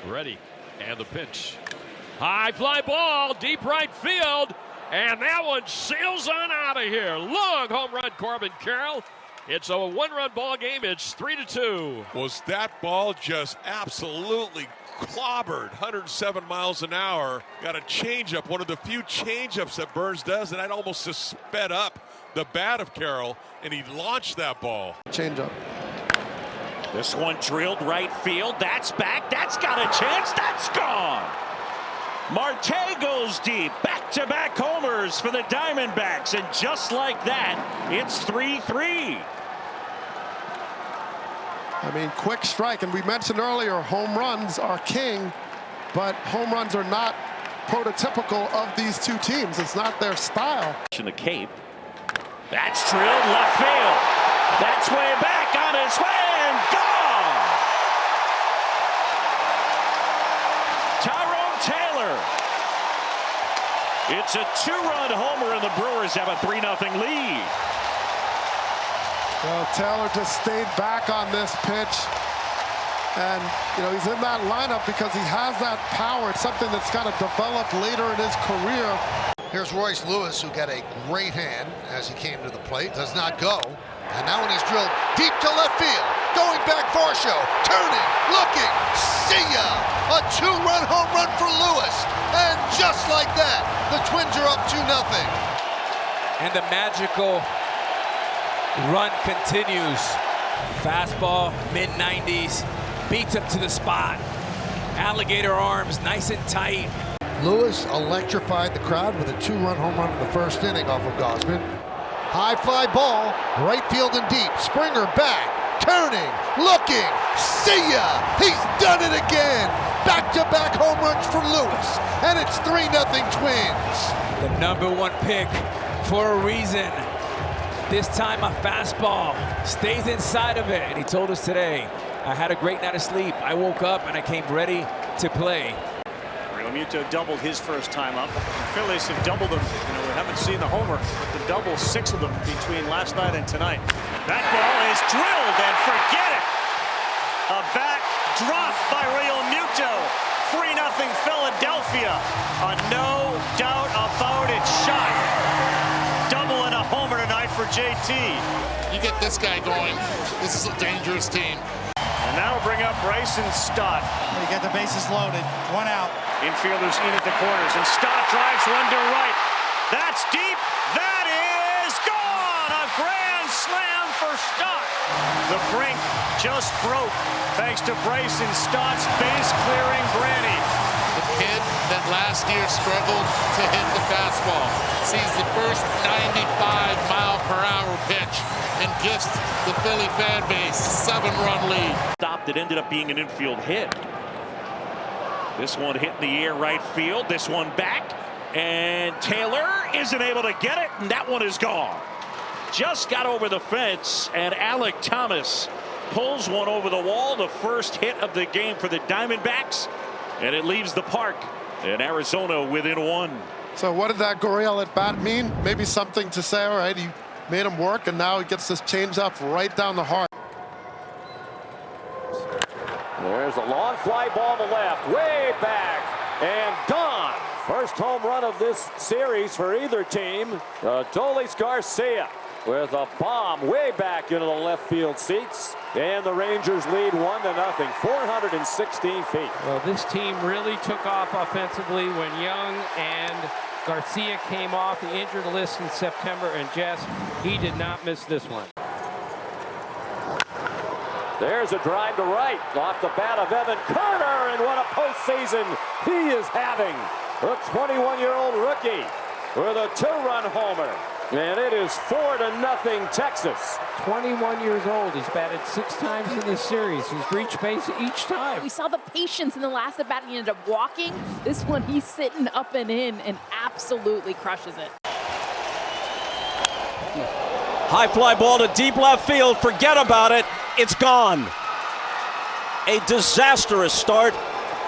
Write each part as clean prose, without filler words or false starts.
Ready, and the pitch. High fly ball, deep right field, and that one sails on out of here. Long home run, Corbin Carroll. It's a one-run ball game. It's 3-2. Was that ball just absolutely clobbered? 107 miles an hour. Got a changeup, one of the few changeups that Burns does, and that almost just sped up the bat of Carroll, and he launched that ball. Changeup. This one drilled right field. That's back. That's got a chance. That's gone. Marte goes deep. Back-to-back homers for the Diamondbacks. And just like that, it's 3-3. I mean, quick strike. And we mentioned earlier, home runs are king, but home runs are not prototypical of these two teams. It's not their style. In the Cape. That's drilled left field. That's way back on its way and gone. Tyrone Taylor. It's a two-run homer, and the Brewers have a 3-0 lead. Well, Taylor just stayed back on this pitch. And, you know, he's in that lineup because he has that power. It's something that's kind of developed later in his career. Here's Royce Lewis, who got a great hand as he came to the plate. Does not go. And now when he's drilled deep to left field, going back Varsho, turning, looking, see ya! A two-run home run for Lewis. And just like that, the Twins are up 2-0. And the magical run continues. Fastball, mid-90s, beats up to the spot. Alligator arms, nice and tight. Lewis electrified the crowd with a two-run home run in the first inning off of Gausman. High fly ball, right field and deep. Springer back, turning, looking, see ya! He's done it again! Back-to-back home runs for Lewis, and it's 3-0 Twins. The #1 pick for a reason. This time a fastball stays inside of it. And he told us today, I had a great night of sleep. I woke up and I came ready to play. Realmuto doubled his first time up. The Phillies have doubled them. You know, we haven't seen the homer, but the double, 6 of them between last night and tonight. That ball is drilled, and forget it. A back drop by Realmuto. 3-0 Philadelphia. A no doubt about it shot. Double and a homer tonight for JT. You get this guy going, this is a dangerous team. And now we'll bring up Bryson Stott. You get the bases loaded, 1 out. Infielders in at the corners, and Stott drives one to right. That's deep. That is gone. A grand slam for Stott. The brink just broke thanks to Bryson Stott's base-clearing granny. The kid that last year struggled to hit the fastball sees the first 95-mile-per-hour pitch and gifts the Philly fan base 7-run lead. Stopped. It ended up being an infield hit. This one hit in the air right field. This one back. And Taylor isn't able to get it, and that one is gone. Just got over the fence, and Alec Thomas pulls one over the wall. The first hit of the game for the Diamondbacks. And it leaves the park in Arizona within 1. So what did that Gurriel at bat mean? Maybe something to say, all right, he made him work, and now he gets this changeup right down the heart. There's a long fly ball to left, way back, and gone. First home run of this series for either team. Adolis Garcia with a bomb way back into the left field seats. And the Rangers lead 1-0, 416 feet. Well, this team really took off offensively when Young and Garcia came off the injured list in September, and Jess, he did not miss this one. There's a drive to right off the bat of Evan Kerner, and what a postseason he is having. The 21-year-old rookie with a 2-run homer. And it is 4-0 Texas. 21 years old. He's batted 6 times in this series. He's reached base each time. We saw the patience in the last at bat. He ended up walking. This one, he's sitting up and in and absolutely crushes it. High fly ball to deep left field. Forget about it. It's gone. A disastrous start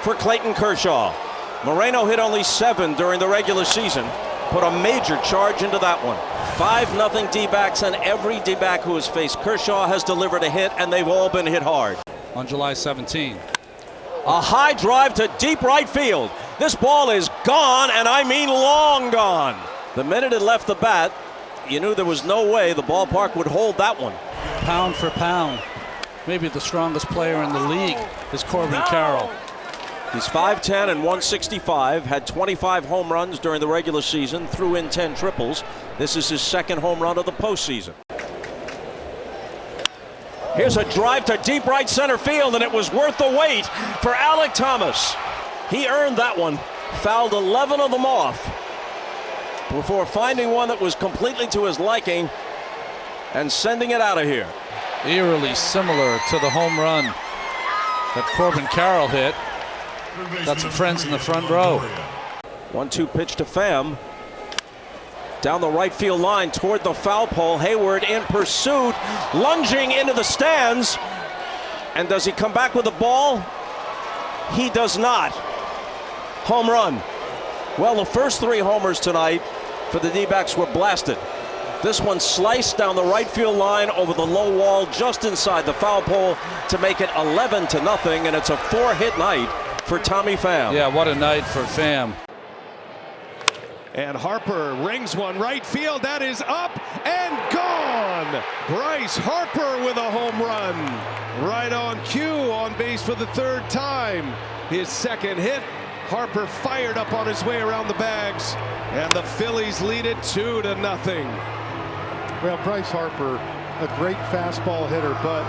for Clayton Kershaw. Moreno hit only 7 during the regular season. Put a major charge into that one. 5-0 D-backs, and every D-back who has faced Kershaw has delivered a hit, and they've all been hit hard. On July 17. A high drive to deep right field. This ball is gone, and I mean long gone. The minute it left the bat, you knew there was no way the ballpark would hold that one. Pound for pound, maybe the strongest player in the league is Corbin Carroll. He's 5'10 and 165, had 25 home runs during the regular season, threw in 10 triples. This is his second home run of the postseason. Here's a drive to deep right center field, and it was worth the wait for Alec Thomas. He earned that one, fouled 11 of them off before finding one that was completely to his liking and sending it out of here. Eerily similar to the home run that Corbin Carroll hit. Got some friends in the front row. 1-2 pitch to Pham. Down the right field line toward the foul pole. Hayward in pursuit, lunging into the stands. And does he come back with the ball? He does not. Home run. Well, the first 3 homers tonight for the D-backs were blasted. This one sliced down the right field line over the low wall just inside the foul pole to make it 11-0, and it's a 4-hit night for Tommy Pham. Yeah, what a night for Pham. And Harper rings one right field. That is up and gone. Bryce Harper with a home run. Right on cue, on base for the 3rd time. His second hit. Harper fired up on his way around the bags. And the Phillies lead it 2-0. Well, Bryce Harper, a great fastball hitter, but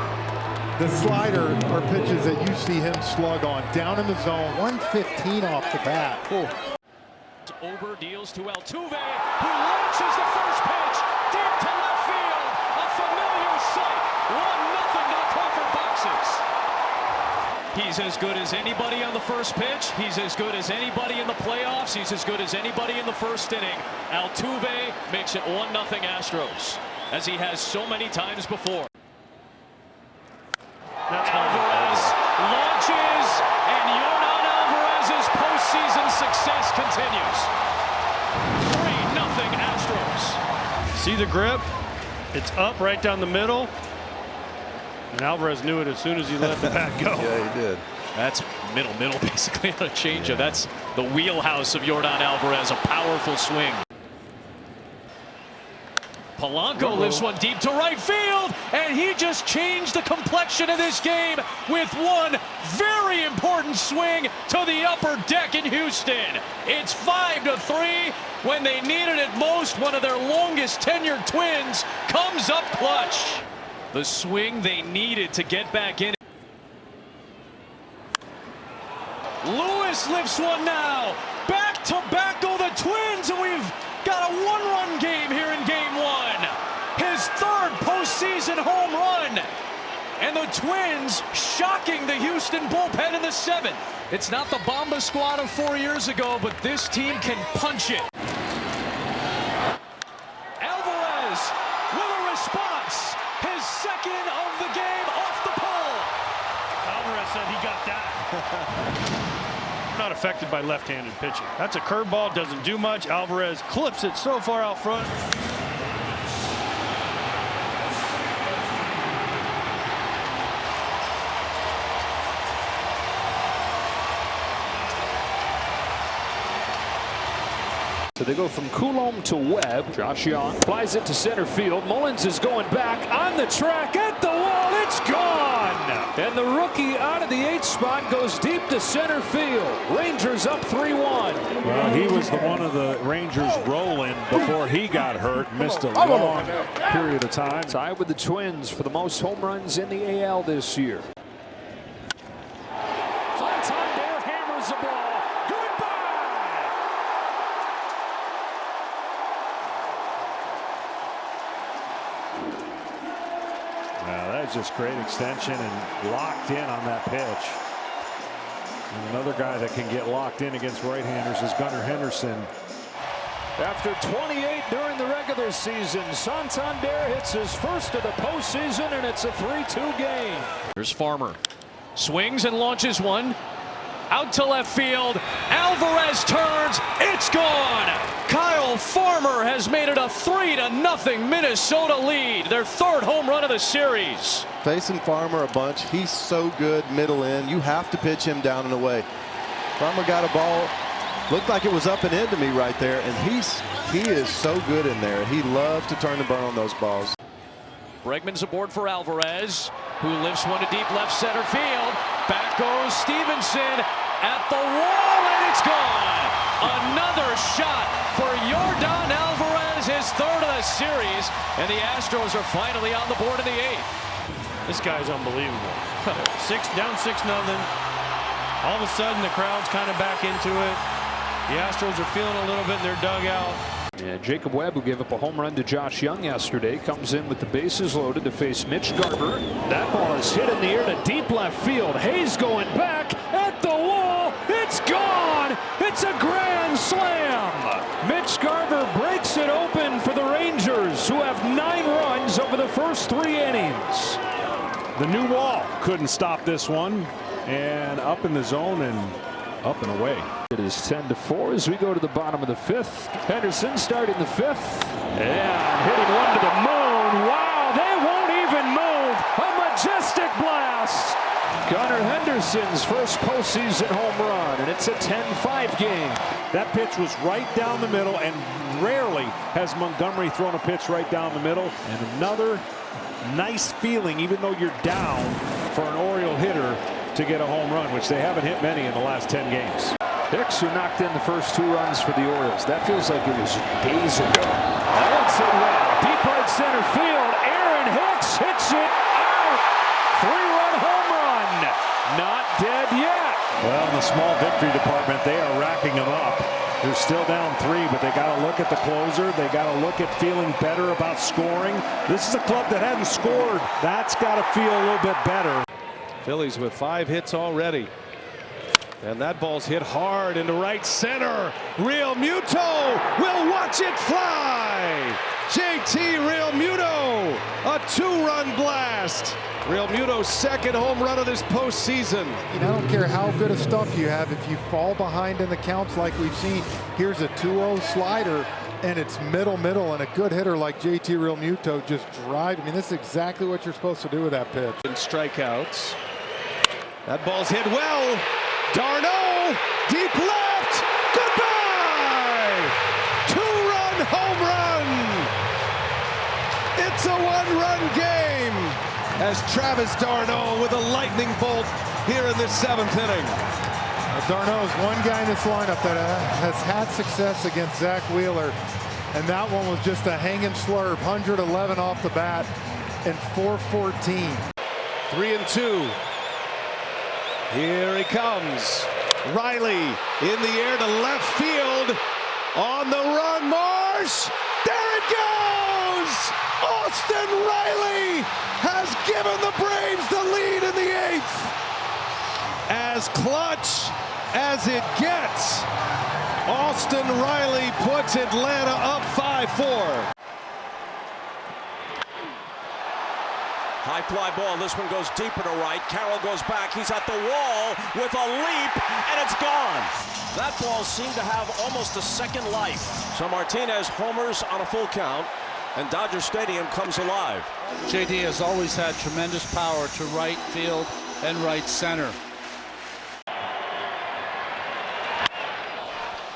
the slider are pitches that you see him slug on. Down in the zone, 115 off the bat. Ooh. Ober deals to Altuve, who launches the first pitch deep to left field. A familiar sight. 1-0 to the Crawford boxes. He's as good as anybody on the first pitch. He's as good as anybody in the playoffs. He's as good as anybody in the first inning. Altuve makes it 1-0 Astros, as he has so many times before. Alvarez launches, and Yordan Alvarez's postseason success continues. 3-0 Astros. See the grip? It's up right down the middle. And Alvarez knew it as soon as he let the bat go. Yeah, he did. That's middle, basically on a changeup. That's the wheelhouse of Yordan Alvarez, a powerful swing. Polanco lifts one deep to right field, and he just changed the complexion of this game with one very important swing to the upper deck in Houston. It's 5-3 when they needed it most. One of their longest tenured Twins comes up clutch. The swing they needed to get back in. Lewis lifts one now. Back to back go the Twins, and we've got a 1-run game here in Game 1. His 3rd postseason home run. And the Twins shocking the Houston bullpen in the 7th. It's not the Bomba squad of 4 years ago, but this team can punch it. Alvarez with a response. His 2nd of the game off the pole. Alvarez said he got that. Not affected by left-handed pitching. That's a curveball, doesn't do much. Alvarez clips it so far out front. So they go from Coulomb to Webb. Josh Young flies it to center field. Mullins is going back on the track at the wall. It's gone. And the rookie out of the 8th spot goes deep to center field. Rangers up 3-1. Well, he was the one of the Rangers rolling before he got hurt. Missed a long period of time. Tied with the Twins for the most home runs in the AL this year. Santander hammers the ball. That's just great extension and locked in on that pitch. And another guy that can get locked in against right-handers is Gunnar Henderson. After 28 during the regular season, Santander hits his first of the postseason, and it's a 3-2 game. Here's Farmer. Swings and launches one. out to left field. Alvarez turns, it's gone. Kyle Farmer has made it a 3-0 Minnesota lead, their third home run of the series. Facing Farmer a bunch, he's so good middle in. You have to pitch him down and away. Farmer got a ball, looked like it was up and in to me right there, and he is so good in there. He loves to turn and burn on those balls. Bregman's aboard for Alvarez, who lifts one to deep left center field. Back goes Stevenson at the wall, and it's gone. Another shot for Yordan Alvarez, his third of the series, and the Astros are finally on the board in the 8th. This guy's unbelievable. Down 6-0. All of a sudden, the crowd's kind of back into it. The Astros are feeling a little bit in their dugout. And Jacob Webb, who gave up a home run to Josh Young yesterday, comes in with the bases loaded to face Mitch Garver. That ball is hit in the air to deep left field. Hayes going back at the wall. It's gone. It's a grand slam. Mitch Garver breaks it open for the Rangers, who have 9 runs over the first 3 innings. The new wall couldn't stop this one, and up in the zone and up and away. It is 10-4 as we go to the bottom of the 5th. Henderson starting the 5th and hitting one to the moon. Wow, they won't even move. A majestic blast. Gunnar Henderson's first postseason home run, and it's a 10-5 game. That pitch was right down the middle, and rarely has Montgomery thrown a pitch right down the middle. And another nice feeling, even though you're down, for an Oriole hitter to get a home run, which they haven't hit many in the last 10 games. Hicks, who knocked in the first 2 runs for the Orioles. That feels like it was days ago. That's it well. Deep right center field. Aaron Hicks hits it out. 3-run home run. Not dead yet. Well, in the small victory department, they are racking them up. They're still down 3, but they got to look at the closer. They got to look at feeling better about scoring. This is a club that hadn't scored. That's got to feel a little bit better. Phillies with 5 hits already. And that ball's hit hard into right center. Real Muto will watch it fly. JT Real Muto, a 2-run blast. Real Muto's 2nd home run of this postseason. You know, I don't care how good a stuff you have. If you fall behind in the counts like we've seen, here's a 2-0 slider, and it's middle, and a good hitter like JT Real Muto just drive. I mean, this is exactly what you're supposed to do with that pitch. And strikeouts. That ball's hit well. Darno, deep left, goodbye! 2-run home run! It's a 1-run game as Travis Darno with a lightning bolt here in the 7th inning. Darno is one guy in this lineup that has had success against Zach Wheeler, and that one was just a hanging slurve, 111 off the bat and 414. 3-2. Here he comes. Riley in the air to left field. On the run, Marsh. There it goes! Austin Riley has given the Braves the lead in the 8th. As clutch as it gets. Austin Riley puts Atlanta up 5-4. High fly ball. This one goes deeper to right. Carroll goes back. He's at the wall with a leap, and it's gone. That ball seemed to have almost a second life. So Martinez homers on a full count, and Dodger Stadium comes alive. JD has always had tremendous power to right field and right center.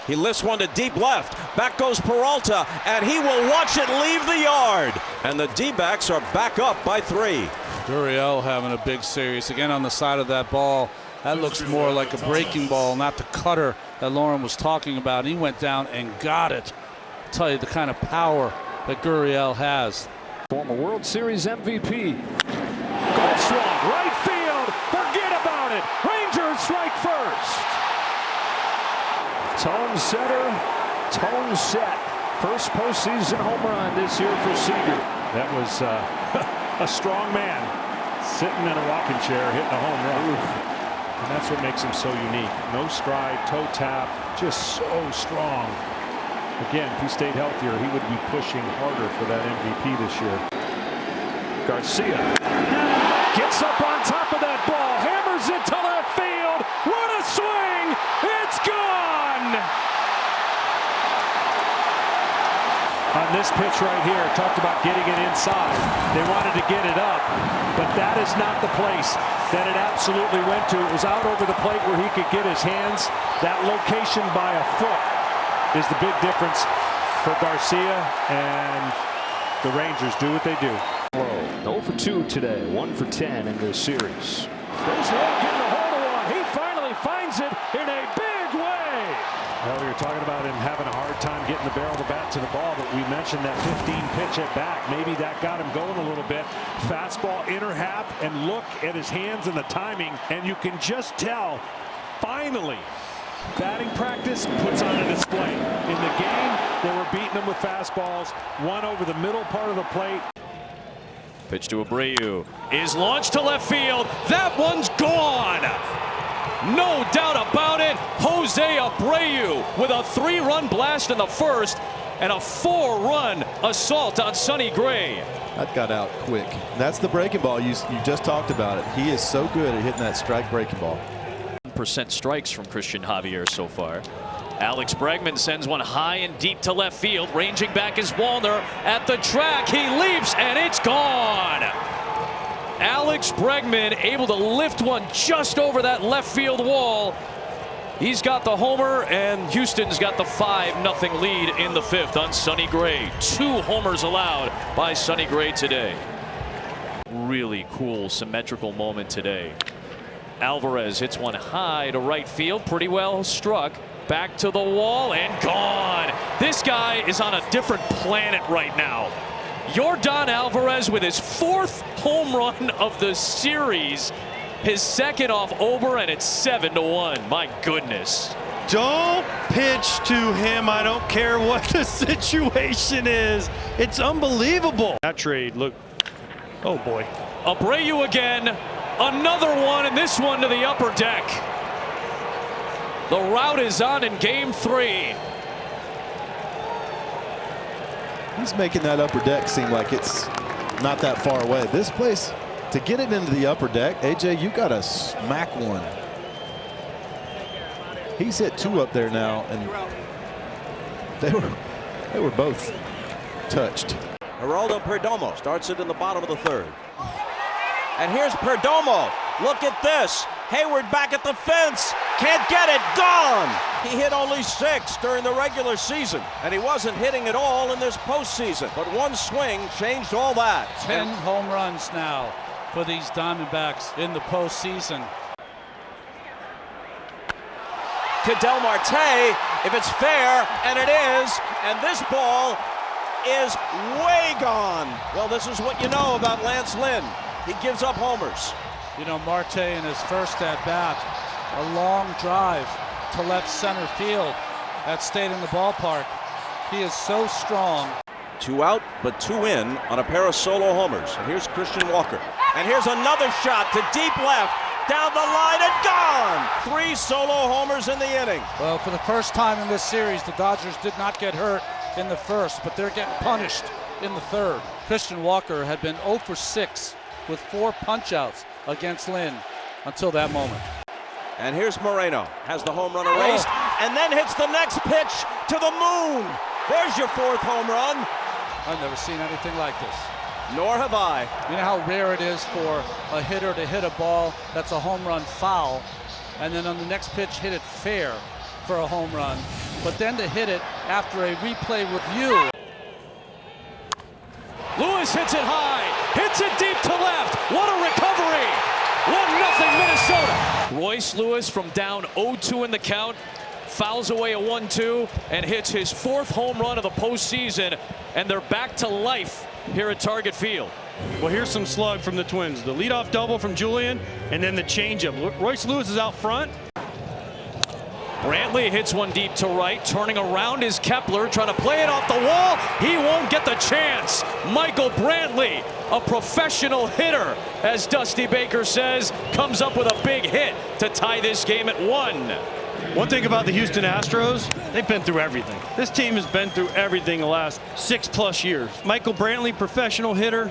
He lifts one to deep left. Back goes Peralta, and he will watch it leave the yard. And the D-backs are back up by 3. Gurriel having a big series. Again on the side of that ball. That looks more like a breaking ball, not the cutter that Lauren was talking about. He went down and got it. I'll tell you the kind of power that Gurriel has. Former World Series MVP. Goldschwab, right field. Forget about it. Rangers strike first. Tone setter, tone set. First postseason home run this year for Seager. That was a strong man sitting in a rocking chair hitting a home run. And that's what makes him so unique. No stride, toe tap, just so strong. Again, if he stayed healthier, he would be pushing harder for that MVP this year. Garcia gets up on top of that ball, hammers it to left field. What a swing! this pitch right here, talked about getting it inside. They wanted to get it up, but that is not the place that it absolutely went to. It was out over the plate where he could get his hands. That location by a foot is the big difference for Garcia, and the Rangers do what they do. 0 for 2 today, 1 for 10 in this series. There's one getting a hold of one. He finally finds it in a big way. Well, we were talking about him having a hard time getting the barrel of the bat to the ball, but we mentioned that 15 pitch at bat. Maybe that got him going a little bit. Fastball inner half, and look at his hands and the timing, and you can just tell, finally, batting practice puts on a display. In the game, they were beating him with fastballs, one over the middle part of the plate. Pitch to Abreu is launched to left field. That one's gone. No doubt about it. Jose Abreu with a 3-run blast in the first and a 4-run assault on Sonny Gray. That got out quick. That's the breaking ball. You just talked about it. He is so good at hitting that strike breaking ball. % strikes from Christian Javier so far. Alex Bregman sends one high and deep to left field. Ranging back is Wallner at the track. He leaps and it's gone. Alex Bregman able to lift one just over that left field wall. He's got the homer, and Houston's got the 5-0 lead in the 5th on Sonny Gray. 2 homers allowed by Sonny Gray today. Really cool symmetrical moment today. Alvarez hits one high to right field, pretty well struck. Back to the wall and gone. This guy is on a different planet right now. Yordan Alvarez with his 4th home run of the series. His 2nd off Ober, and it's 7-1. My goodness. Don't pitch to him. I don't care what the situation is. It's unbelievable. That trade, look. Oh, boy. Abreu again. Another one, and this one to the upper deck. The route is on in game 3. He's making that upper deck seem like it's not that far away. This place, to get it into the upper deck, AJ, you got to smack one. He's hit 2 up there now, and they were both touched. Geraldo Perdomo starts it in the bottom of the 3rd. And here's Perdomo. Look at this. Hayward back at the fence. Can't get it. Gone. He hit only 6 during the regular season, and he wasn't hitting at all in this postseason. But one swing changed all that. 10 home runs now for these Diamondbacks in the postseason. To Del Marte, if it's fair, and it is, and this ball is way gone. Well, this is what you know about Lance Lynn. He gives up homers. You know, Marte in his first at-bat, a long drive to left center field. That stayed in the ballpark. He is so strong. 2 out, but 2 in on a pair of solo homers. And here's Christian Walker. And here's another shot to deep left, down the line and gone. 3 solo homers in the inning. Well, for the first time in this series, the Dodgers did not get hurt in the first, but they're getting punished in the 3rd. Christian Walker had been 0 for 6 with 4 punch-outs against Lynn until that moment. And here's Moreno, has the home run erased, and then hits the next pitch to the moon. There's your 4th home run. I've never seen anything like this. Nor have I. You know how rare it is for a hitter to hit a ball that's a home run foul, and then on the next pitch hit it fair for a home run, but then to hit it after a replay review. Lewis hits it high, hits it deep to left. What a recovery! 1-0 Minnesota. Royce Lewis from down 0-2 in the count fouls away a 1-2 and hits his 4th home run of the postseason, and they're back to life here at Target Field. Well, here's some slug from the Twins. The leadoff double from Julian, and then the changeup. Royce Lewis is out front. Brantley hits one deep to right. Turning around is Kepler, trying to play it off the wall. He won't get the chance. Michael Brantley, a professional hitter, as Dusty Baker says, comes up with a big hit to tie this game at 1. One thing about the Houston Astros, they've been through everything. This team has been through everything the last 6+ years. Michael Brantley, professional hitter,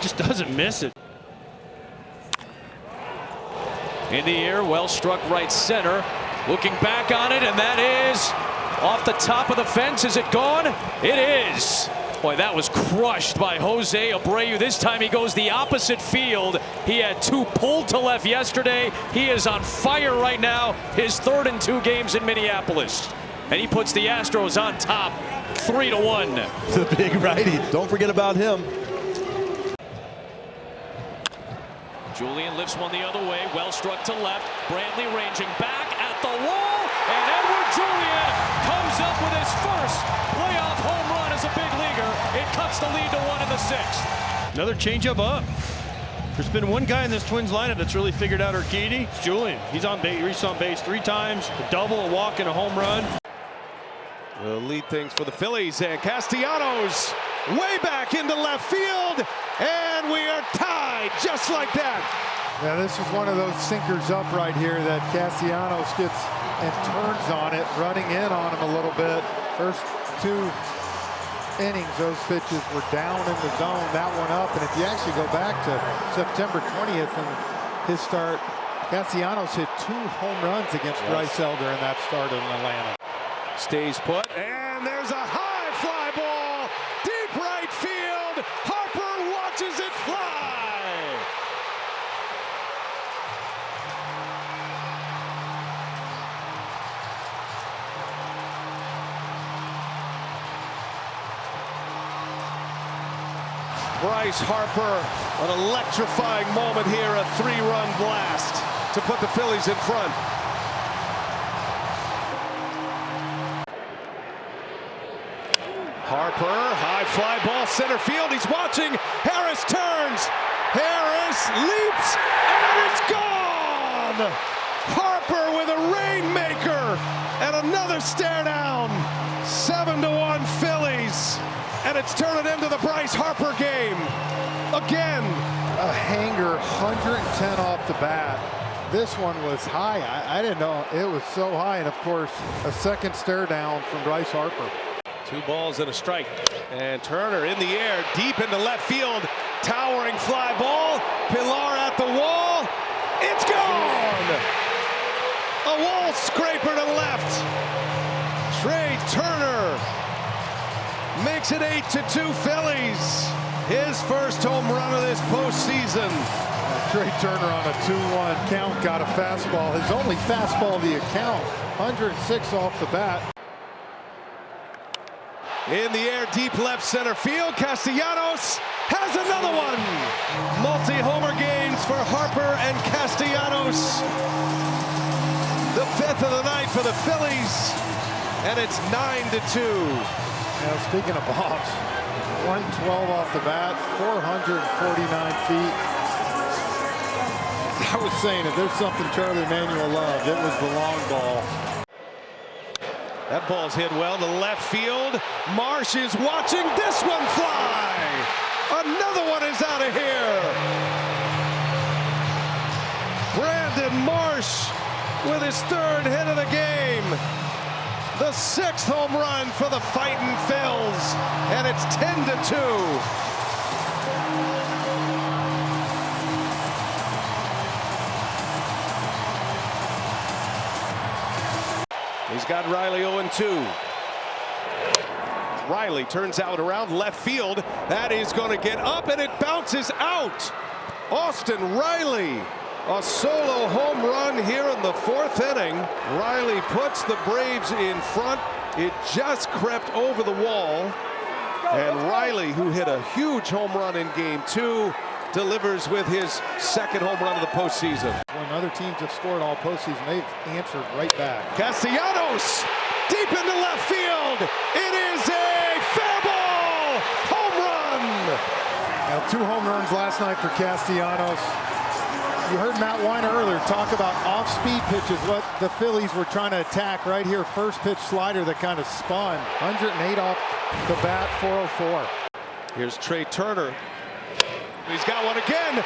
just doesn't miss it. In the air, well struck right center. Looking back on it, and that is off the top of the fence. Is it gone? It is. Boy, that was crushed by Jose Abreu. This time he goes the opposite field. He had 2 pulled to left yesterday. He is on fire right now. His 3rd in 2 games in Minneapolis. And he puts the Astros on top 3-1. The big righty. Don't forget about him. Julian lifts one the other way. Well struck to left. Brantley ranging back at the wall. And Edward Julian comes up with his first playoff home run as a big leaguer. It cuts the lead to 1 in the 6th. Another changeup up. There's been one guy in this Twins lineup that's really figured out Urquidy. It's Julian. He's on base. He's on base 3 times. A double, a walk, and a home run. Will lead things for the Phillies, and Castellanos way back into left field, and we are tied just like that. Yeah, this is one of those sinkers up right here that Castellanos gets and turns on it, running in on him a little bit. First 2 innings, those pitches were down in the zone. That one up, and if you actually go back to September 20th and his start, Castellanos hit 2 home runs against Bryce Elder in that start in Atlanta. Stays put, and there's a high fly ball, deep right field. Harper watches it fly. Bryce Harper, an electrifying moment here, a 3-run blast to put the Phillies in front. Harper, high fly ball, center field. He's watching. Harris turns. Harris leaps, and it's gone. Harper with a rainmaker, and another stare down. 7-1 Phillies, and it's turning into the Bryce Harper game again. A hanger, 110 off the bat. This one was high. I didn't know it was so high, and of course, a second stare down from Bryce Harper. 2 balls and a strike, and Turner in the air, deep into left field, towering fly ball. Pilar at the wall. It's gone. A wall scraper to left. Trey Turner makes it 8-2 Phillies. His first home run of this postseason. Trey Turner on a 2-1 count got a fastball. His only fastball of the account. 106 off the bat. In the air, deep left center field. Castellanos has another one. Multi-homer games for Harper and Castellanos. The 5th of the night for the Phillies, and it's 9-2. Now, speaking of bombs, 112 off the bat, 449 feet. I was saying, if there's something Charlie Manuel loved, it was the long ball. That ball's hit well to left field. Marsh is watching this one fly. Another one is out of here. Brandon Marsh with his 3rd hit of the game. The 6th home run for the Fightin' Phils, and it's 10-2. He's got Riley 0-2. Riley turns out around left field. That is going to get up, and it bounces out. Austin Riley, a solo home run here in the 4th inning. Riley puts the Braves in front. It just crept over the wall. And Riley, who hit a huge home run in Game 2, delivers with his 2nd home run of the postseason. When other teams have scored all postseason, they've answered right back. Castellanos deep into left field. It is a fair ball home run. Now, 2 home runs last night for Castellanos. You heard Matt Weiner earlier talk about off-speed pitches, what the Phillies were trying to attack right here. First pitch slider that kind of spun. 108 off the bat, 404. Here's Trey Turner. He's got one again.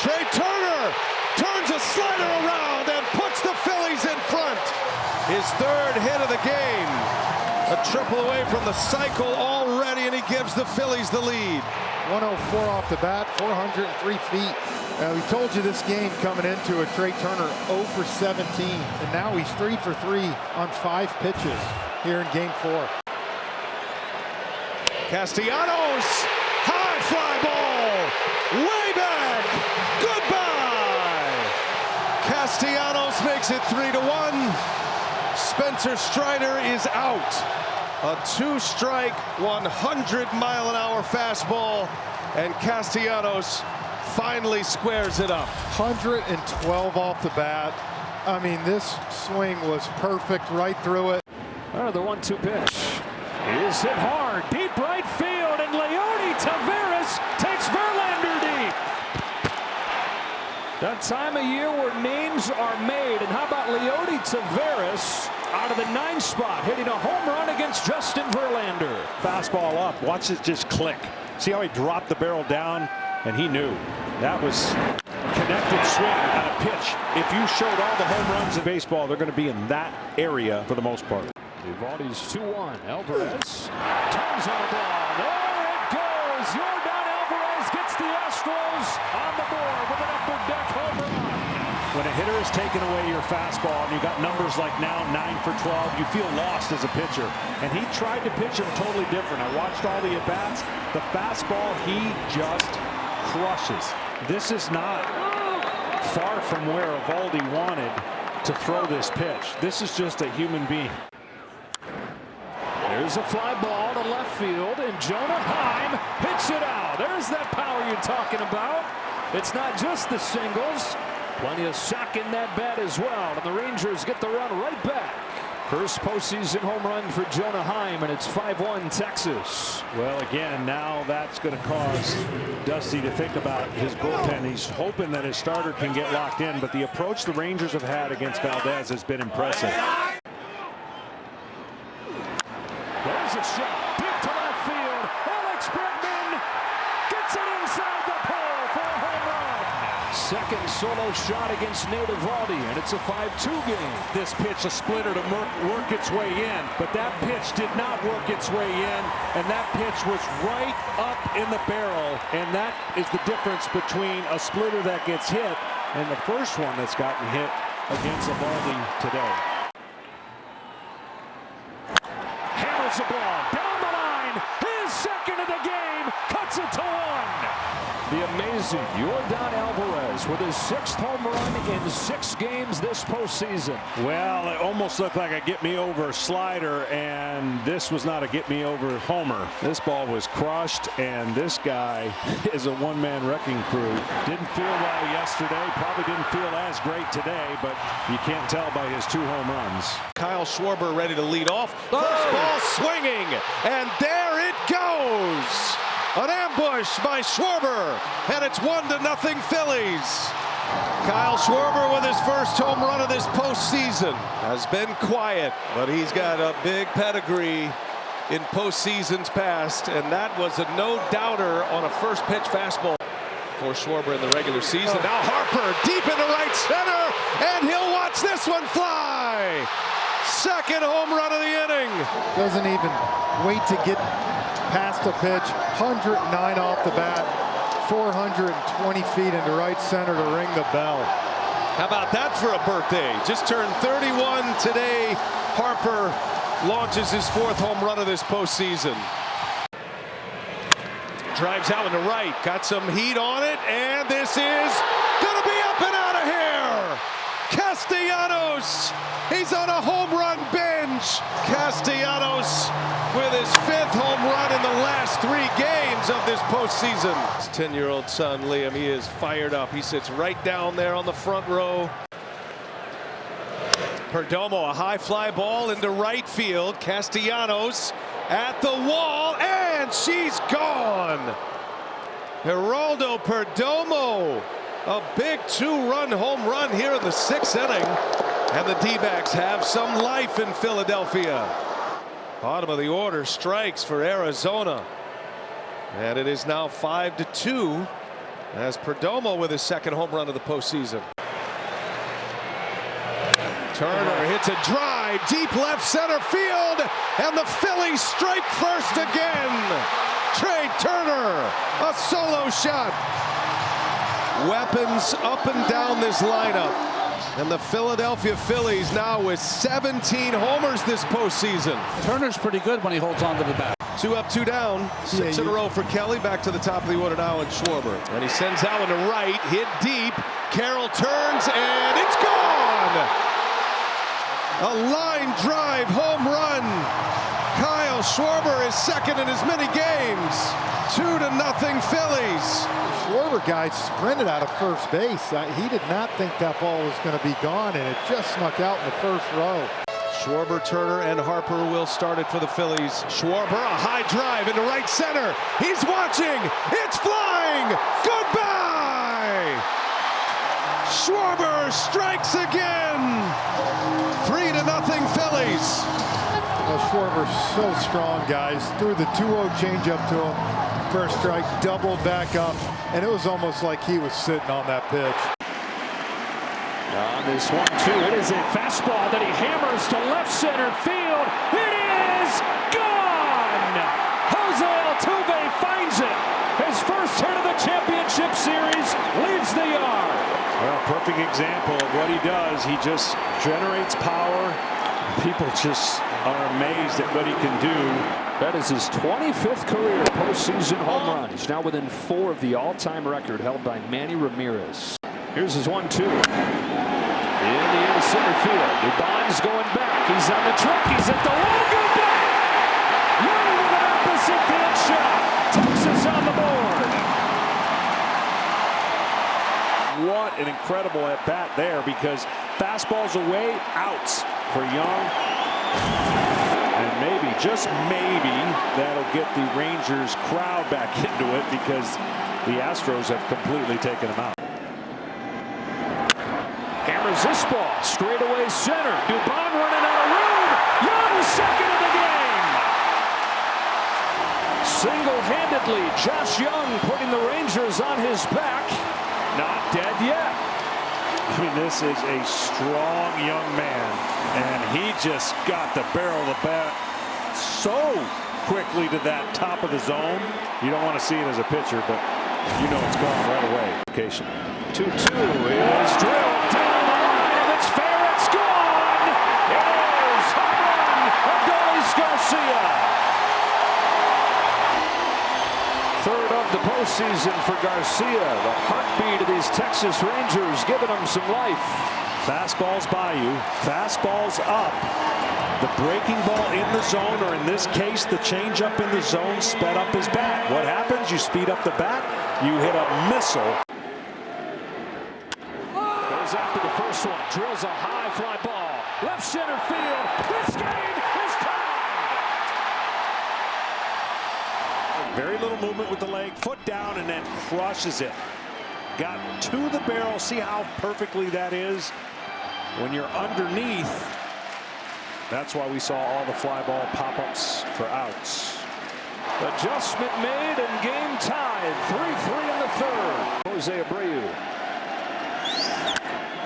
Trey Turner turns a slider around and puts the Phillies in front. His 3rd hit of the game. A triple away from the cycle already, and he gives the Phillies the lead. 104 off the bat, 403 feet. We told you this game coming into it, Trey Turner 0 for 17, and now he's 3 for 3 on 5 pitches here in Game 4. Castellanos, high fly ball, way back, goodbye. Castellanos makes it 3-1. Spencer Strider is out. A 2-strike, 100-mile-an-hour fastball, and Castellanos finally squares it up. 112 off the bat. I mean, this swing was perfect right through it. The 1-2 pitch is hit hard, deep right field, and Leody Taveras takes Verlander deep. That time of year where names are made, and how about Leody Taveras out of the 9th spot, hitting a home run against Justin Verlander. Fastball up, watch it just click. See how he dropped the barrel down, and he knew that was connected swing on a pitch. If you showed all the home runs in baseball, they're going to be in that area for the most part. Evaldi's 2-1. Alvarez turns on the ball. There it goes. Yordan Alvarez gets the Astros on the board with an upper deck home run. When a hitter is taking away your fastball and you got numbers like now 9 for 12, you feel lost as a pitcher. And he tried to pitch him totally different. I watched all the at-bats. The fastball he just crushes. This is not far from where Evaldi wanted to throw this pitch. This is just a human being. There's a fly ball to left field, and Jonah Heim hits it out. There's that power you're talking about. It's not just the singles. Plenty of sock in that bat as well, and the Rangers get the run right back. First postseason home run for Jonah Heim, and it's 5-1 Texas. Well, again, now that's going to cause Dusty to think about his bullpen. He's hoping that his starter can get locked in, but the approach the Rangers have had against Valdez has been impressive. There's a shot deep to left field. Alex Bregman gets it inside the pole for a home run. Second solo shot against Nate Evaldi, and it's a 5-2 game. This pitch, a splitter to work its way in, but that pitch did not work its way in, and that pitch was right up in the barrel, and that is the difference between a splitter that gets hit and the first one that's gotten hit against Evaldi today. Hammers the ball down the line. His second of the game, cuts it to 1. The amazing Yordan Alvarez with his 6th home run in 6 games this postseason. Well, it almost looked like a get-me-over slider, and this was not a get-me-over homer. This ball was crushed, and this guy is a one-man wrecking crew. Didn't feel well yesterday, probably didn't feel as great today, but you can't tell by his 2 home runs. Kyle Schwarber ready to lead off. First ball swinging, and there it goes. An ambush by Schwarber, and it's 1-0 Phillies. Kyle Schwarber with his first home run of this postseason. Has been quiet, but he's got a big pedigree in postseasons past, and that was a no-doubter on a first-pitch fastball for Schwarber in the regular season. Now Harper deep into right center, and he'll watch this one fly. Second home run of the inning. Doesn't even wait to get past the pitch. 109 off the bat. 420 feet into right center to ring the bell. How about that for a birthday? Just turned 31 today. Harper launches his 4th home run of this postseason. Drives out into right. Got some heat on it, and this is going to be up and out of here. Castellanos, he's on a home run binge. Castellanos with his 5th home run in the last 3 games of this postseason. His 10-year-old son, Liam, he is fired up. He sits right down there on the front row. Perdomo, a high fly ball into right field. Castellanos at the wall, and she's gone. Geraldo Perdomo, a big 2-run home run here in the 6th inning. And the D-backs have some life in Philadelphia. Bottom of the order strikes for Arizona. And it is now 5-2 as Perdomo with his 2nd home run of the postseason. Turner hits a drive deep left center field, and the Phillies strike first again. Trey Turner, a solo shot. Weapons up and down this lineup. And the Philadelphia Phillies now with 17 homers this postseason. Turner's pretty good when he holds on to the bat. 2 up, 2 down. 6 in a row for Kelly. Back to the top of the order now, and Schwarber. And he sends Allen to right, hit deep. Carroll turns, and it's gone! A line drive home run. Kyle Schwarber is second in as many games. 2-0 Phillies. Schwarber guy sprinted out of first base. He did not think that ball was going to be gone, and it just snuck out in the first row. Schwarber, Turner, and Harper will start it for the Phillies. Schwarber, a high drive into right center. He's watching. It's flying. Goodbye. Schwarber strikes again. 3-0 Phillies. Schwarber's so strong, guys. Threw the 2-0 changeup to him. First strike, doubled back up, and it was almost like he was sitting on that pitch. On this 1-2, it is a fastball that he hammers to left center field. It is gone! Jose Altuve finds it. His first hit of the championship series leaves the yard. Well, perfect example of what he does. He just generates power. People just are amazed at what he can do. That is his 25th career postseason home run. He's now within 4 of the all-time record held by Manny Ramirez. Here's his 1-2. In the air to center field. Dubon's going back. He's on the track. He's at the wall. Goodbye! Young with an opposite field shot. Texas on the board. What an incredible at-bat there, because fastballs away, outs for Young. And maybe, just maybe, that'll get the Rangers crowd back into it, because the Astros have completely taken him out. Hammers this ball straight away center. Dubon running out of room. Young second of the game. Single-handedly, Josh Young putting the Rangers on his back. Not dead yet. I mean, this is a strong young man, and he just got the barrel of the bat so quickly to that top of the zone. You don't want to see it as a pitcher, but you know it's gone right away. 2-2 is drilled down the line. If it's fair, it's gone. It is home run of Adolis Garcia. Third of the postseason for Garcia. The heartbeat of these Texas Rangers giving them some life. Fastballs by you, fastballs up. The breaking ball in the zone, or in this case, the changeup in the zone, sped up his bat. What happens? You speed up the bat, you hit a missile. Goes after the first one, drills a high fly ball. Left center field. This game is tied. Very little movement with the leg, foot down, and then crushes it. Got to the barrel. See how perfectly that is? When you're underneath, that's why we saw all the fly ball pop-ups for outs. Adjustment made and game tied. 3-3 in the third. Jose Abreu.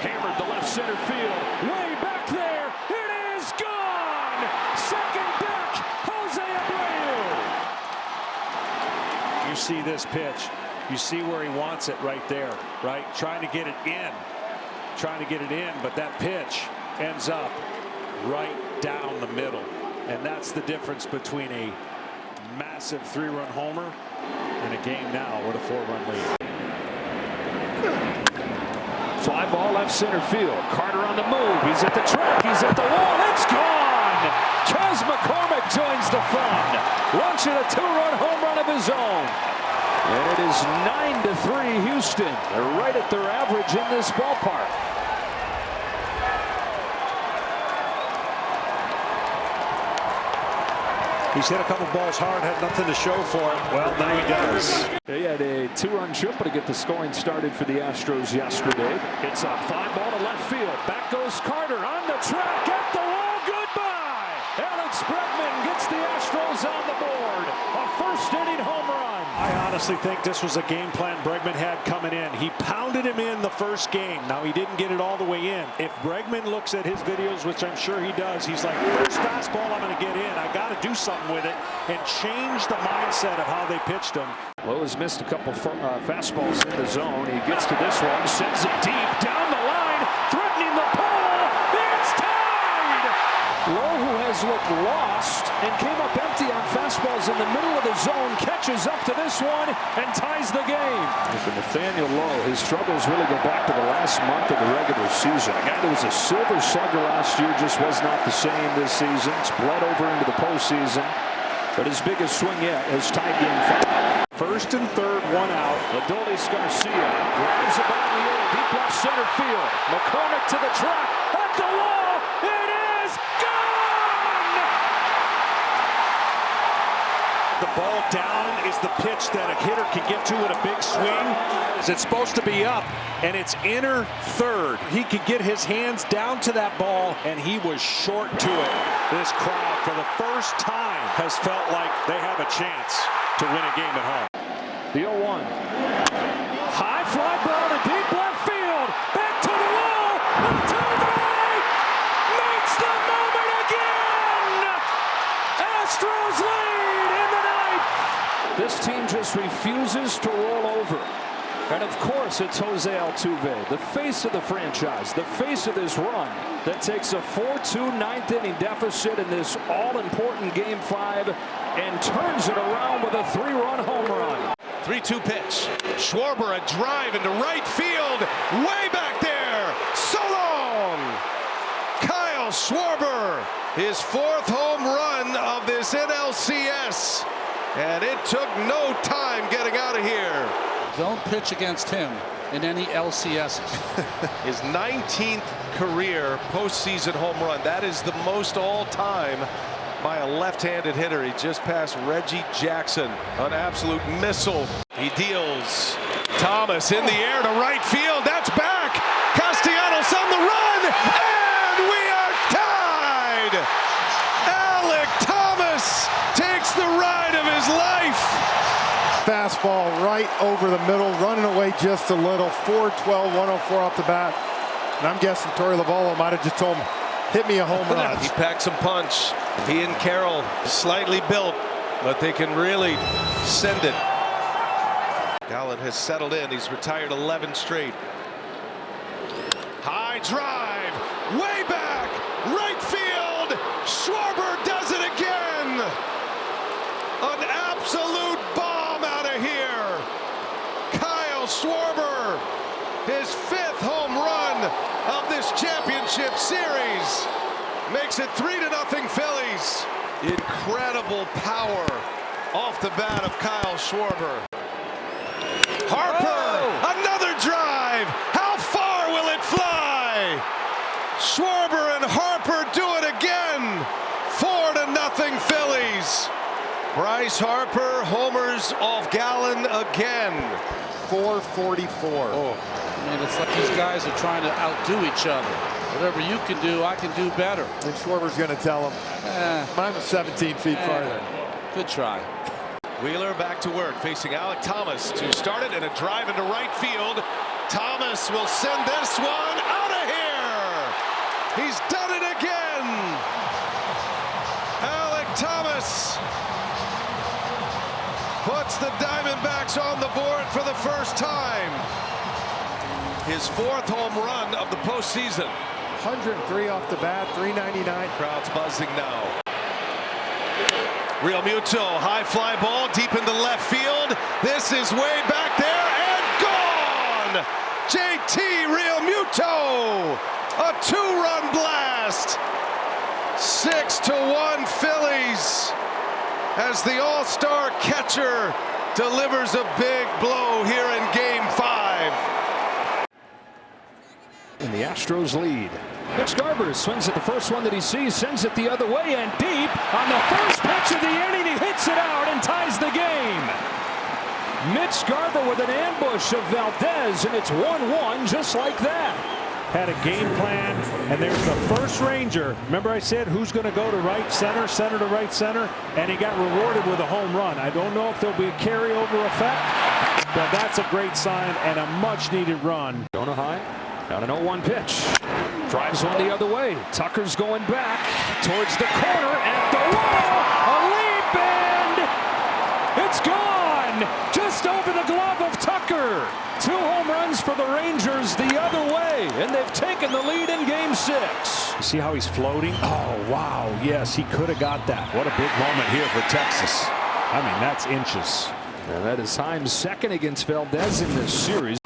Hammered to left center field. Way back there. It is gone. Second deck. Jose Abreu. You see this pitch. You see where he wants it right there, right? Trying to get it in. Trying to get it in, but that pitch ends up right down the middle. And that's the difference between a massive 3-run homer and a game now with a 4-run lead. Fly ball left center field. Carter on the move. He's at the track. He's at the wall. It's gone. Chas McCormick joins the fun. Launching a 2-run home run of his own. And it is 9-3 Houston. They're right at their average in this ballpark. He's hit a couple balls hard, had nothing to show for it. Well, now he does. They had a 2-run triple to get the scoring started for the Astros yesterday. It's a fly ball to left field. Back goes Carter on the track at the wall. Goodbye. Alex Bregman gets the Astros on the board. A first-inning home run. I honestly think this was a game plan Bregman had coming in. He pounded him in the first game. Now, he didn't get it all the way in. If Bregman looks at his videos, which I'm sure he does, he's like, first fastball I'm going to get in. I got to do something with it and change the mindset of how they pitched him. Lowe's missed a couple fastballs in the zone. He gets to this one, sends it deep down the line, threatening the pole. It's tied! Lowe, who has looked lost and came up empty on fastballs in the middle of the zone, catches up to this one and ties the game. For Nathaniel Lowe, his struggles really go back to the last month of the regular season. A guy that was a silver slugger last year just was not the same this season. It's bled over into the postseason, but his biggest swing yet has tied game 5. First and third, one out. Adolis Garcia drives it down the air, deep left center field. McCormick to the track, at the wall. It is gone! The ball down is the pitch that a hitter can get to with a big swing. It's supposed to be up, and it's inner third. He could get his hands down to that ball, and he was short to it. This crowd, for the first time, has felt like they have a chance to win a game at home. The 0-1. High fly ball to deep left field. Back to the wall. Altuve makes the moment again. Astros lead in the ninth. This team just refuses to roll over. And of course, it's Jose Altuve, the face of the franchise, the face of this run, that takes a 4-2 ninth inning deficit in this all-important Game 5 and turns it around with a 3-run home run. 3-2 pitch. Schwarber, a drive into right field. Way back there. So long. Kyle Schwarber, his 4th home run of this NLCS. And it took no time getting out of here. Don't pitch against him in any LCSs. His 19th career postseason home run. That is the most all-time by a left-handed hitter. He just passed Reggie Jackson, an absolute missile. He deals. Thomas in the air to right field. That's back. Castellanos on the run, and we are tied. Alek Thomas takes the ride of his life. Fastball right over the middle, running away just a little. 4-12, 104 off the bat. And I'm guessing Torey Lovullo might have just told him, hit me a home run. He packs some punch. He and Carroll slightly built, but they can really send it. Gallen has settled in. He's retired 11 straight. High drive, way back, right field. Schwarber does it again. An absolute bomb out of here. Kyle Schwarber, his 5th home run of this championship series, makes it 3-0 Phillies. Incredible power off the bat of Kyle Schwarber. Harper, another drive. How far will it fly? Schwarber and Harper do it again. 4-0 Phillies. Bryce Harper homers off Gallen again. 444. Oh, I mean, it's like these guys are trying to outdo each other. Whatever you can do, I can do better. And Schwarber's going to tell him, I'm 17 feet farther. Good try. Wheeler back to work, facing Alek Thomas to start it, and a drive into right field. Thomas will send this one out of here. He's done it again. Alek Thomas puts the Diamondbacks on the board for the first time. His 4th home run of the postseason. 103 off the bat, 399. Crowd's buzzing now. Real Muto, high fly ball deep into left field. This is way back there and gone. JT Real Muto, a 2-run blast. 6-1 Phillies as the all-star catcher delivers a big blow here in Game 5. And the Astros lead. Mitch Garver swings at the first one that he sees, sends it the other way and deep. On the first pitch of the inning, he hits it out and ties the game. Mitch Garver with an ambush of Valdez, and it's 1-1 just like that. Had a game plan, and there's the first Ranger. Remember I said who's going to go to right center, center to right center, and he got rewarded with a home run. I don't know if there'll be a carryover effect, but that's a great sign and a much-needed run. Jonah high, down an 0-1 pitch. Drives one the other way. Tucker's going back towards the corner at the wall. A leap and it's gone. Just over the glove of Tucker. 2 home runs for the Rangers the other way, and they've taken taken the lead in Game 6. See how he's floating? Oh, wow. Yes, he could have got that. What a big moment here for Texas. I mean, that's inches. And that is Himes' second against Valdez in this series.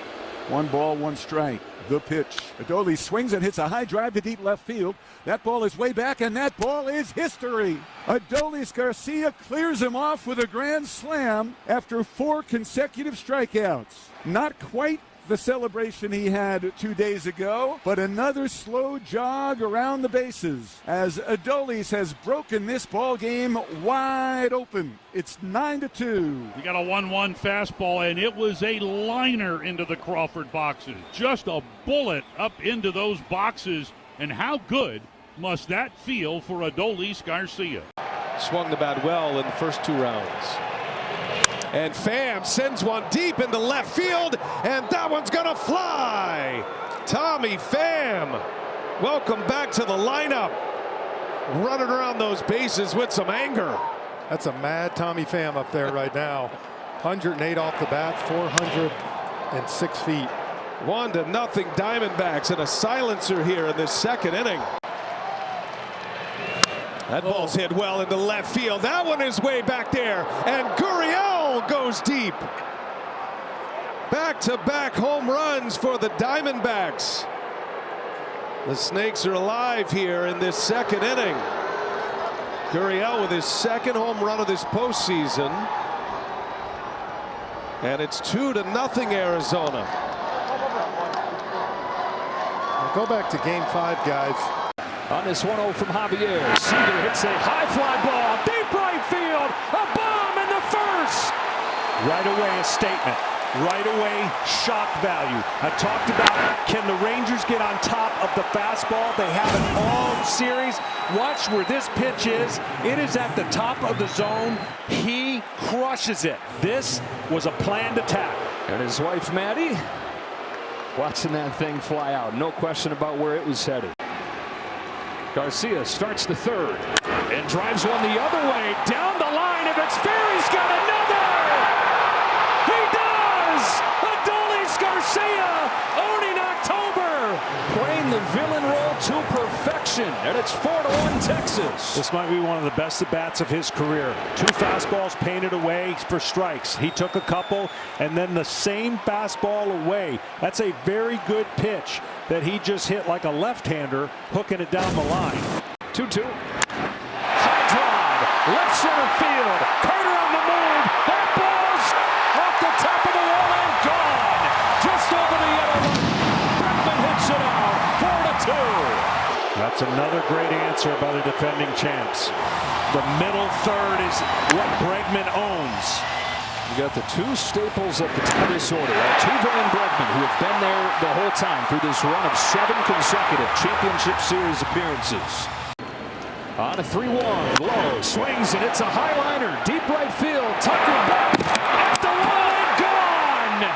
1 ball, 1 strike. The pitch. Adolis swings and hits a high drive to deep left field. That ball is way back, and that ball is history. Adolis Garcia clears him off with a grand slam after 4 consecutive strikeouts. Not quite the celebration he had 2 days ago, but another slow jog around the bases as Adolis has broken this ball game wide open. It's 9-2. We got a 1-1 fastball, and it was a liner into the Crawford boxes. Just a bullet up into those boxes, and how good must that feel for Adolis Garcia? Swung the bat well in the first 2 rounds. And Pham sends one deep into left field, and that one's gonna fly. Tommy Pham, welcome back to the lineup. Running around those bases with some anger. That's a mad Tommy Pham up there right now. 108 off the bat, 406 feet. 1-0 Diamondbacks, and a silencer here in this second inning. That ball's hit well into left field. That one is way back there, and Gurriel goes deep. Back-to-back home runs for the Diamondbacks. The Snakes are alive here in this second inning. Gurriel with his second home run of this postseason. And it's 2-0 Arizona. Now go back to Game 5, guys. On this 1-0 from Javier, Seager hits a high fly ball, deep right field, a bomb in the first. Right away, a statement. Right away, shock value. I talked about, can the Rangers get on top of the fastball? They haven't all series. Watch where this pitch is. It is at the top of the zone. He crushes it. This was a planned attack. And his wife, Maddie, watching that thing fly out. No question about where it was headed. Garcia starts the third and drives one the other way down the line. If it's fair, he's got another. He does. Adolis Garcia owning October, playing the villain role to perfection, and it's 4-1 Texas. This might be one of the best at bats of his career. 2 fastballs painted away for strikes. He took a couple, and then the same fastball away. That's a very good pitch that he just hit like a left-hander, hooking it down the line. 2-2. High drive, left center field. Carter on the move. That ball's off the top of the wall and gone. Just over the yellow line. Bregman hits it out. 4-2. That's another great answer by the defending champs. The middle third is what Bregman owns. You got the 2 staples at the top of this order. Altuve and Bregman, who have been there the whole time through this run of 7 consecutive championship series appearances. On a 3-1, Lowe swings and it's a high liner, deep right field. Tucker back at the wall and gone.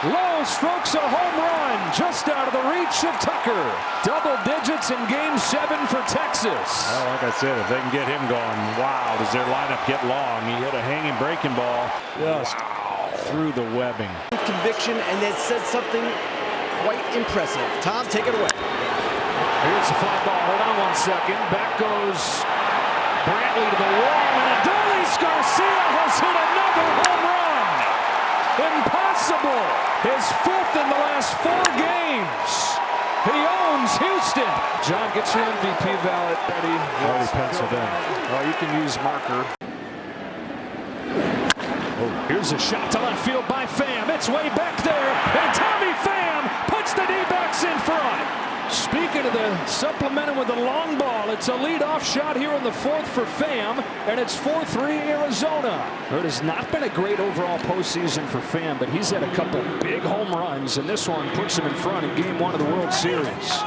Lowe strokes a home run just out of the reach of Tucker. Double digits in Game 7 for Texas. Well, like I said, if they can get him going, wow, does their lineup get long? He hit a hanging breaking ball just through the webbing. Conviction, and it said something quite impressive. Tom, take it away. Here's the fly ball. Hold on 1 second. Back goes Brantley to the wall, and Adolis Garcia has hit another home run. Impossible. His 5th in the last 4 games. He owns Houston. John, get your MVP ballot ready. Already penciled in. Oh, you can use marker. Oh, here's a shot to left field by Pham. It's way back there, and Tommy Pham puts the D-backs in front. Speaking of the supplemented with a long ball, it's a leadoff shot here in the 4th for Pham, and it's 4-3 Arizona. It has not been a great overall postseason for Pham, but he's had a couple big home runs, and this one puts him in front in Game 1 of the World Series.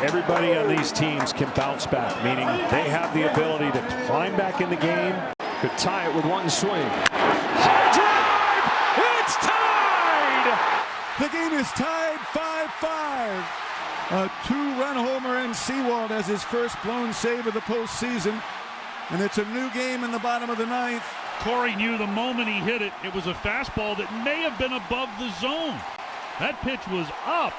Everybody on these teams can bounce back, meaning they have the ability to climb back in the game. Could tie it with 1 swing. High drive! It's tied! The game is tied 5-5. A 2-run homer, and Sewald has his first blown save of the postseason. And it's a new game in the bottom of the 9th. Corey knew the moment he hit it, it was a fastball that may have been above the zone. That pitch was up,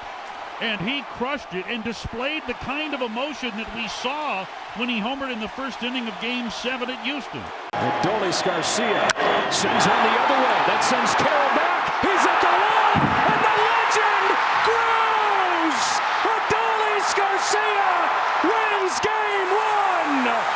and he crushed it and displayed the kind of emotion that we saw when he homered in the first inning of Game 7 at Houston. Adolis Garcia sends one the other way. That sends Carroll back. He's at the wall, and the legend grows! Adolis Garcia wins Game 1!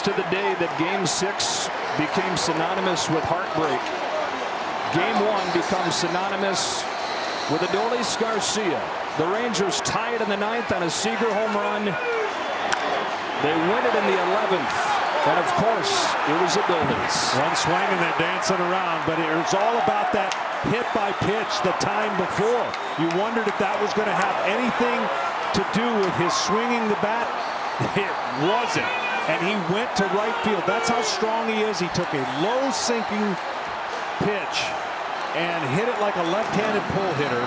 To the day that Game 6 became synonymous with heartbreak. Game 1 becomes synonymous with Adolis Garcia. The Rangers tie it in the 9th on a Seager home run. They win it in the 11th. And of course, it was Adolis. One swing and they're dancing around, but it was all about that hit by pitch the time before. You wondered if that was going to have anything to do with his swinging the bat. It wasn't. And he went to right field. That's how strong he is. He took a low sinking pitch and hit it like a left-handed pull hitter.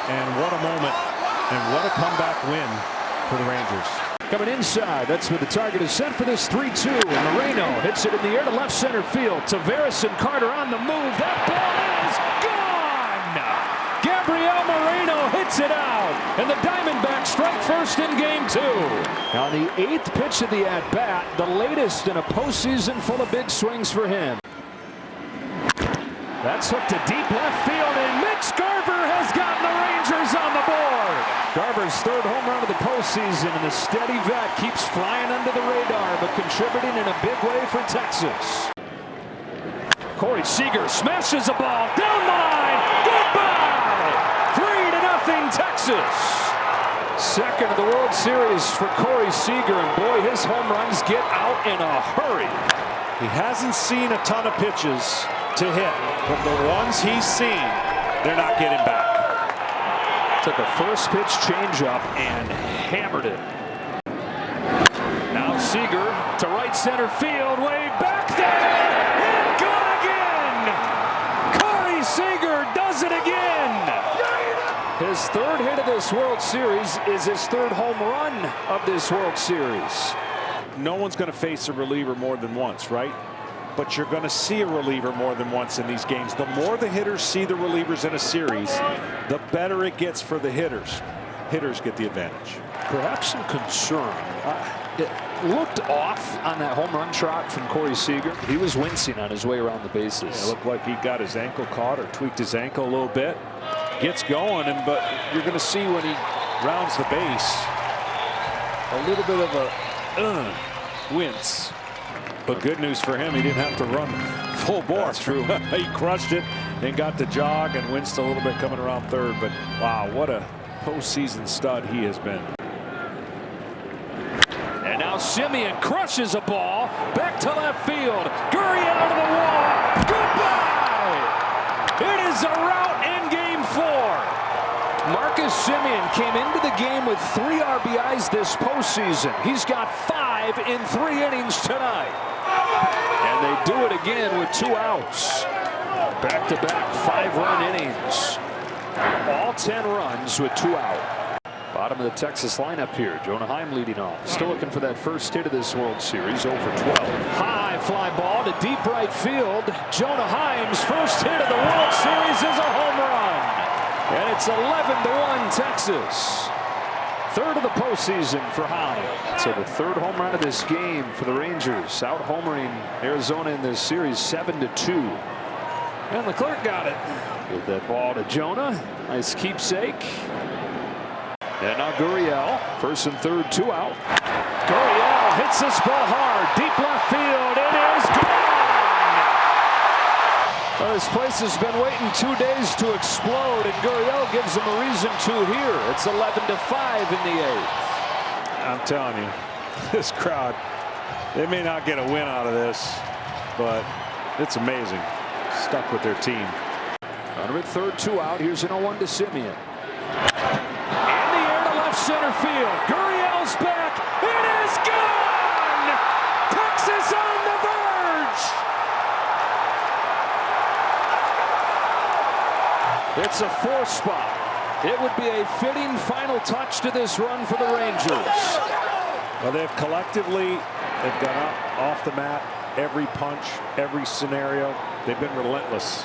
And what a moment. And what a comeback win for the Rangers. Coming inside, that's where the target is set for this 3-2. And Moreno hits it in the air to left center field. Tavares and Carter on the move. That ball is gone! Gabriel Moreno hits it out. And the Diamondbacks strike first in Game 2. On the 8th pitch of the at-bat, the latest in a postseason full of big swings for him. That's hooked to deep left field, and Mitch Garver has gotten the Rangers on the board. Garver's 3rd home run of the postseason, and the steady vet keeps flying under the radar, but contributing in a big way for Texas. Corey Seager smashes a ball down the line. Goodbye! 3-0 Texas. Second of the World Series for Corey Seager, and boy, his home runs get out in a hurry. He hasn't seen a ton of pitches to hit, but the ones he's seen, they're not getting back. Took a first pitch changeup and hammered it. Now Seager to right center field, way back there, and gone again! Corey Seager does it again! His 3rd hit of this World Series is his 3rd home run of this World Series. No one's going to face a reliever more than once, right? But you're going to see a reliever more than once in these games. The more the hitters see the relievers in a series, the better it gets for the hitters. Hitters get the advantage. Perhaps some concern. It looked off on that home run trot from Corey Seager. He was wincing on his way around the bases. Yeah, it looked like he got his ankle caught or tweaked his ankle a little bit. Gets going, but you're going to see when he rounds the base a little bit of a wince. But good news for him, he didn't have to run full bore. That's true. He crushed it and got the jog and winced a little bit coming around 3rd. But wow, what a postseason stud he has been. And now Simeon crushes a ball back to left field. Gurriel to the wall. Goodbye! It is a rout in Game 4. Marcus Simeon came into the game with 3 RBIs this postseason. He's got 5 in 3 innings tonight. And they do it again with 2 outs. Back-to-back 5-run innings. All 10 runs with 2 out. Bottom of the Texas lineup here. Jonah Heim leading off. Still looking for that first hit of this World Series. 0 for 12. High fly ball to deep right field. Jonah Heim's first hit of the World Series is a home run. And it's 11-1 Texas. 3rd of the postseason for Heim. So the 3rd home run of this game for the Rangers. Out homering Arizona in this series 7-2. And Leclerc got it. Give that ball to Jonah. Nice keepsake. And now Gurriel. 1st and 3rd, 2 out. Gurriel hits this ball hard. Deep left field. It is gone. Well, this place has been waiting 2 days to explode, and Gurriel gives them a reason to here. It's 11-5 in the 8th. I'm telling you, this crowd, they may not get a win out of this, but it's amazing. Stuck with their team. Runner at 3rd, 2 out. Here's an 0-1 to Simeon. In the air to left center field. Gurriel's back. It is gone! Texas on the verge! It's a 4 spot. It would be a fitting final touch to this run for the Rangers. Well, they've collectively, they've gone up off the mat, every punch, every scenario. They've been relentless.